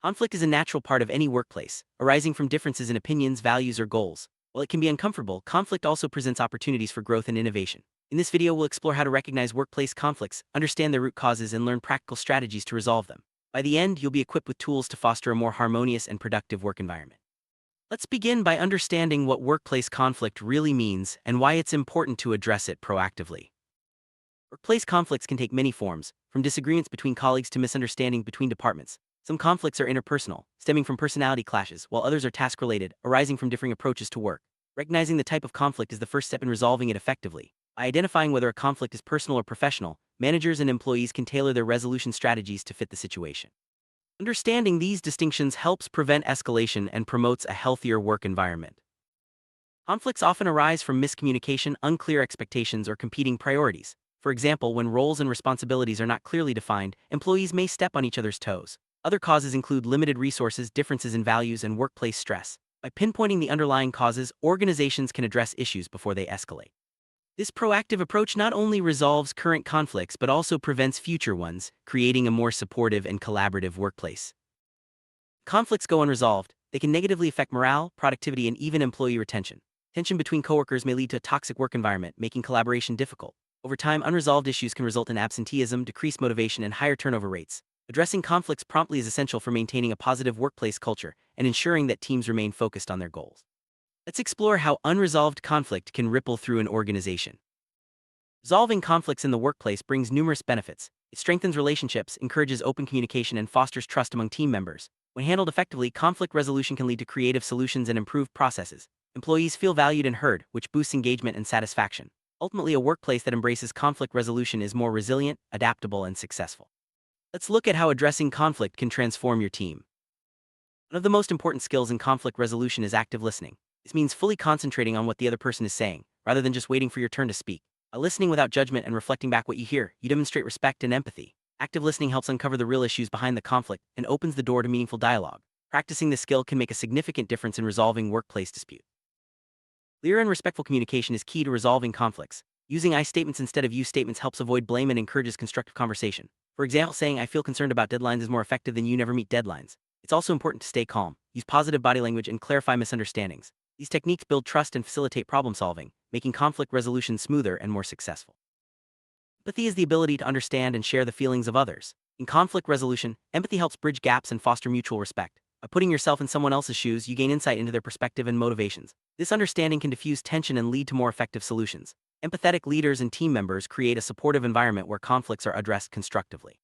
Conflict is a natural part of any workplace, arising from differences in opinions, values, or goals. While it can be uncomfortable, conflict also presents opportunities for growth and innovation. In this video, we'll explore how to recognize workplace conflicts, understand their root causes, and learn practical strategies to resolve them. By the end, you'll be equipped with tools to foster a more harmonious and productive work environment. Let's begin by understanding what workplace conflict really means and why it's important to address it proactively. Workplace conflicts can take many forms, from disagreements between colleagues to misunderstanding between departments. Some conflicts are interpersonal, stemming from personality clashes, while others are task-related, arising from differing approaches to work. Recognizing the type of conflict is the first step in resolving it effectively. By identifying whether a conflict is personal or professional, managers and employees can tailor their resolution strategies to fit the situation. Understanding these distinctions helps prevent escalation and promotes a healthier work environment. Conflicts often arise from miscommunication, unclear expectations, or competing priorities. For example, when roles and responsibilities are not clearly defined, employees may step on each other's toes. Other causes include limited resources, differences in values, and workplace stress. By pinpointing the underlying causes, organizations can address issues before they escalate. This proactive approach not only resolves current conflicts but also prevents future ones, creating a more supportive and collaborative workplace. Conflicts go unresolved, they can negatively affect morale, productivity, and even employee retention. Tension between coworkers may lead to a toxic work environment, making collaboration difficult. Over time, unresolved issues can result in absenteeism, decreased motivation, and higher turnover rates. Addressing conflicts promptly is essential for maintaining a positive workplace culture and ensuring that teams remain focused on their goals. Let's explore how unresolved conflict can ripple through an organization. Resolving conflicts in the workplace brings numerous benefits. It strengthens relationships, encourages open communication, and fosters trust among team members. When handled effectively, conflict resolution can lead to creative solutions and improved processes. Employees feel valued and heard, which boosts engagement and satisfaction. Ultimately, a workplace that embraces conflict resolution is more resilient, adaptable, and successful. Let's look at how addressing conflict can transform your team. One of the most important skills in conflict resolution is active listening. This means fully concentrating on what the other person is saying, rather than just waiting for your turn to speak. By listening without judgment and reflecting back what you hear, you demonstrate respect and empathy. Active listening helps uncover the real issues behind the conflict and opens the door to meaningful dialogue. Practicing this skill can make a significant difference in resolving workplace disputes. Clear and respectful communication is key to resolving conflicts. Using I statements instead of you statements helps avoid blame and encourages constructive conversation. For example, saying "I feel concerned about deadlines" is more effective than "you never meet deadlines." It's also important to stay calm, use positive body language, and clarify misunderstandings. These techniques build trust and facilitate problem solving, making conflict resolution smoother and more successful. Empathy is the ability to understand and share the feelings of others. In conflict resolution, empathy helps bridge gaps and foster mutual respect. By putting yourself in someone else's shoes, you gain insight into their perspective and motivations. This understanding can diffuse tension and lead to more effective solutions. Empathetic leaders and team members create a supportive environment where conflicts are addressed constructively.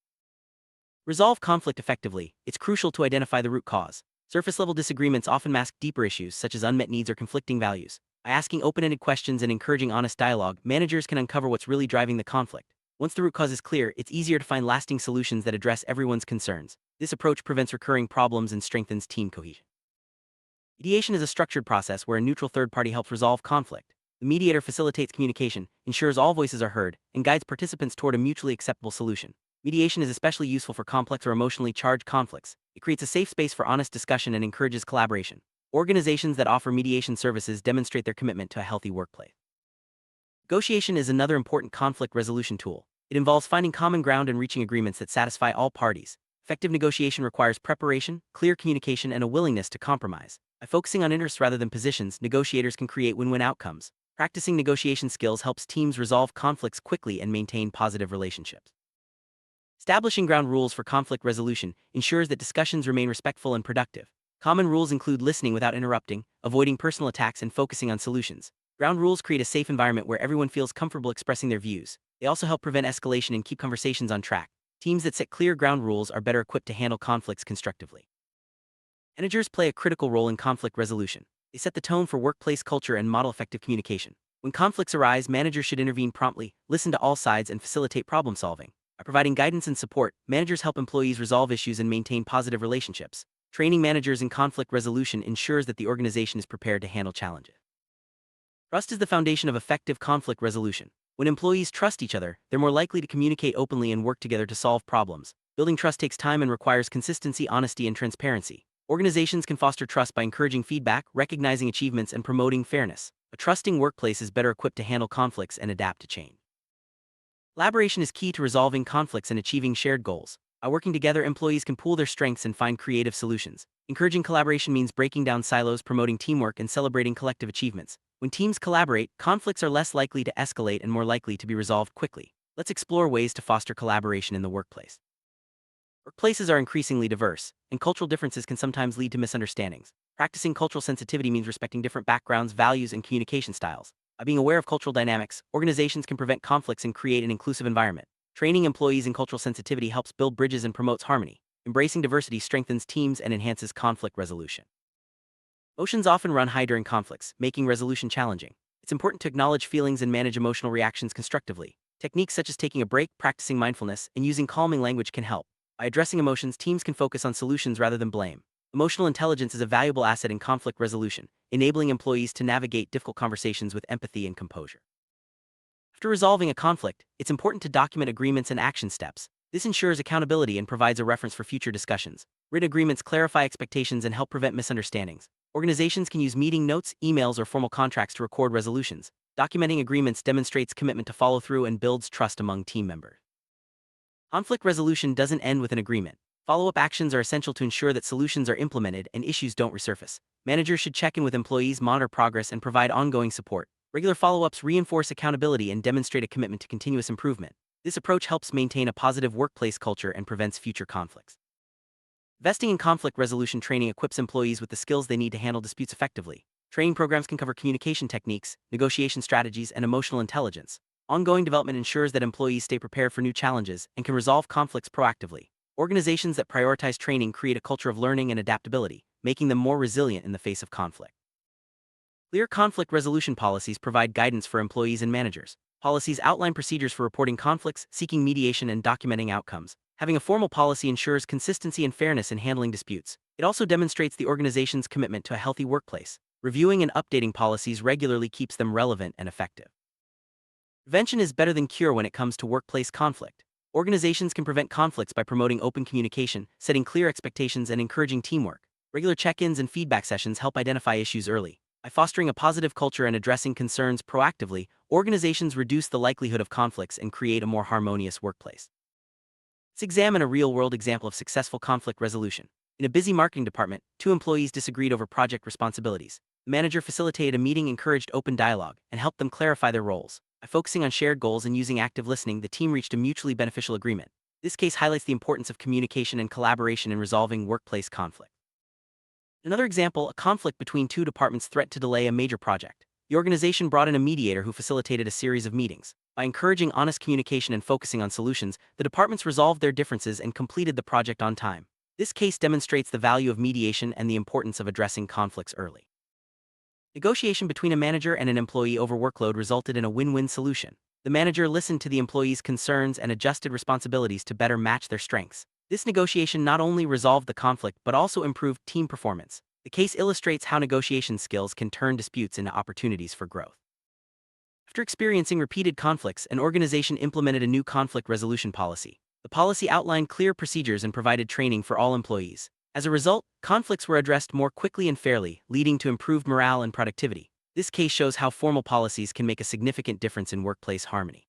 Resolve conflict effectively. It's crucial to identify the root cause. Surface-level disagreements often mask deeper issues such as unmet needs or conflicting values. By asking open-ended questions and encouraging honest dialogue, managers can uncover what's really driving the conflict. Once the root cause is clear, it's easier to find lasting solutions that address everyone's concerns. This approach prevents recurring problems and strengthens team cohesion. Mediation is a structured process where a neutral third party helps resolve conflict. The mediator facilitates communication, ensures all voices are heard, and guides participants toward a mutually acceptable solution. Mediation is especially useful for complex or emotionally charged conflicts. It creates a safe space for honest discussion and encourages collaboration. Organizations that offer mediation services demonstrate their commitment to a healthy workplace. Negotiation is another important conflict resolution tool. It involves finding common ground and reaching agreements that satisfy all parties. Effective negotiation requires preparation, clear communication, and a willingness to compromise. By focusing on interests rather than positions, negotiators can create win-win outcomes. Practicing negotiation skills helps teams resolve conflicts quickly and maintain positive relationships. Establishing ground rules for conflict resolution ensures that discussions remain respectful and productive. Common rules include listening without interrupting, avoiding personal attacks, and focusing on solutions. Ground rules create a safe environment where everyone feels comfortable expressing their views. They also help prevent escalation and keep conversations on track. Teams that set clear ground rules are better equipped to handle conflicts constructively. Managers play a critical role in conflict resolution. They set the tone for workplace culture and model effective communication. When conflicts arise, managers should intervene promptly, listen to all sides, and facilitate problem solving. By providing guidance and support, managers help employees resolve issues and maintain positive relationships. Training managers in conflict resolution ensures that the organization is prepared to handle challenges. Trust is the foundation of effective conflict resolution. When employees trust each other, they're more likely to communicate openly and work together to solve problems. Building trust takes time and requires consistency, honesty, and transparency. Organizations can foster trust by encouraging feedback, recognizing achievements, and promoting fairness. A trusting workplace is better equipped to handle conflicts and adapt to change. Collaboration is key to resolving conflicts and achieving shared goals. By working together, employees can pool their strengths and find creative solutions. Encouraging collaboration means breaking down silos, promoting teamwork, and celebrating collective achievements. When teams collaborate, conflicts are less likely to escalate and more likely to be resolved quickly. Let's explore ways to foster collaboration in the workplace. Workplaces are increasingly diverse, and cultural differences can sometimes lead to misunderstandings. Practicing cultural sensitivity means respecting different backgrounds, values, and communication styles. By being aware of cultural dynamics, organizations can prevent conflicts and create an inclusive environment. Training employees in cultural sensitivity helps build bridges and promotes harmony. Embracing diversity strengthens teams and enhances conflict resolution. Emotions often run high during conflicts, making resolution challenging. It's important to acknowledge feelings and manage emotional reactions constructively. Techniques such as taking a break, practicing mindfulness, and using calming language can help. By addressing emotions, teams can focus on solutions rather than blame. Emotional intelligence is a valuable asset in conflict resolution, enabling employees to navigate difficult conversations with empathy and composure. After resolving a conflict, it's important to document agreements and action steps. This ensures accountability and provides a reference for future discussions. Written agreements clarify expectations and help prevent misunderstandings. Organizations can use meeting notes, emails, or formal contracts to record resolutions. Documenting agreements demonstrates commitment to follow through and builds trust among team members. Conflict resolution doesn't end with an agreement. Follow-up actions are essential to ensure that solutions are implemented and issues don't resurface. Managers should check in with employees, monitor progress, and provide ongoing support. Regular follow-ups reinforce accountability and demonstrate a commitment to continuous improvement. This approach helps maintain a positive workplace culture and prevents future conflicts. Investing in conflict resolution training equips employees with the skills they need to handle disputes effectively. Training programs can cover communication techniques, negotiation strategies, and emotional intelligence. Ongoing development ensures that employees stay prepared for new challenges and can resolve conflicts proactively. Organizations that prioritize training create a culture of learning and adaptability, making them more resilient in the face of conflict. Clear conflict resolution policies provide guidance for employees and managers. Policies outline procedures for reporting conflicts, seeking mediation, and documenting outcomes. Having a formal policy ensures consistency and fairness in handling disputes. It also demonstrates the organization's commitment to a healthy workplace. Reviewing and updating policies regularly keeps them relevant and effective. Prevention is better than cure when it comes to workplace conflict. Organizations can prevent conflicts by promoting open communication, setting clear expectations, and encouraging teamwork. Regular check-ins and feedback sessions help identify issues early. By fostering a positive culture and addressing concerns proactively, organizations reduce the likelihood of conflicts and create a more harmonious workplace. Let's examine a real-world example of successful conflict resolution. In a busy marketing department, two employees disagreed over project responsibilities. The manager facilitated a meeting, encouraged open dialogue, and helped them clarify their roles. By focusing on shared goals and using active listening, the team reached a mutually beneficial agreement. This case highlights the importance of communication and collaboration in resolving workplace conflict. Another example, a conflict between two departments threatened to delay a major project. The organization brought in a mediator who facilitated a series of meetings. By encouraging honest communication and focusing on solutions, the departments resolved their differences and completed the project on time. This case demonstrates the value of mediation and the importance of addressing conflicts early. Negotiation between a manager and an employee over workload resulted in a win-win solution. The manager listened to the employee's concerns and adjusted responsibilities to better match their strengths. This negotiation not only resolved the conflict but also improved team performance. The case illustrates how negotiation skills can turn disputes into opportunities for growth. After experiencing repeated conflicts, an organization implemented a new conflict resolution policy. The policy outlined clear procedures and provided training for all employees. As a result, conflicts were addressed more quickly and fairly, leading to improved morale and productivity. This case shows how formal policies can make a significant difference in workplace harmony.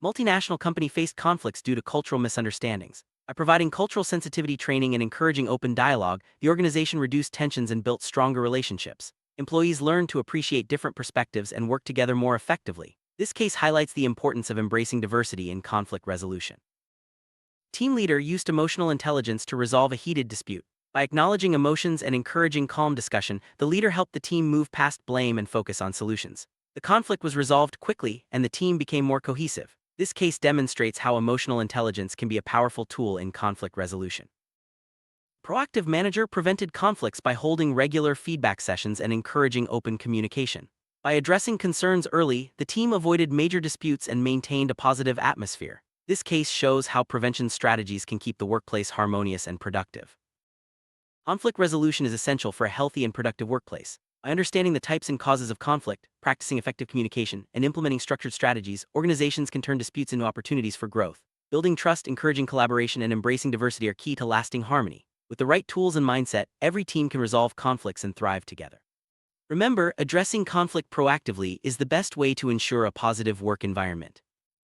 Multinational company faced conflicts due to cultural misunderstandings. By providing cultural sensitivity training and encouraging open dialogue, the organization reduced tensions and built stronger relationships. Employees learned to appreciate different perspectives and work together more effectively. This case highlights the importance of embracing diversity in conflict resolution. Team leader used emotional intelligence to resolve a heated dispute. By acknowledging emotions and encouraging calm discussion, the leader helped the team move past blame and focus on solutions. The conflict was resolved quickly, and the team became more cohesive. This case demonstrates how emotional intelligence can be a powerful tool in conflict resolution. Proactive manager prevented conflicts by holding regular feedback sessions and encouraging open communication. By addressing concerns early, the team avoided major disputes and maintained a positive atmosphere. This case shows how prevention strategies can keep the workplace harmonious and productive. Conflict resolution is essential for a healthy and productive workplace. By understanding the types and causes of conflict, practicing effective communication, and implementing structured strategies, organizations can turn disputes into opportunities for growth. Building trust, encouraging collaboration, and embracing diversity are key to lasting harmony. With the right tools and mindset, every team can resolve conflicts and thrive together. Remember, addressing conflict proactively is the best way to ensure a positive work environment.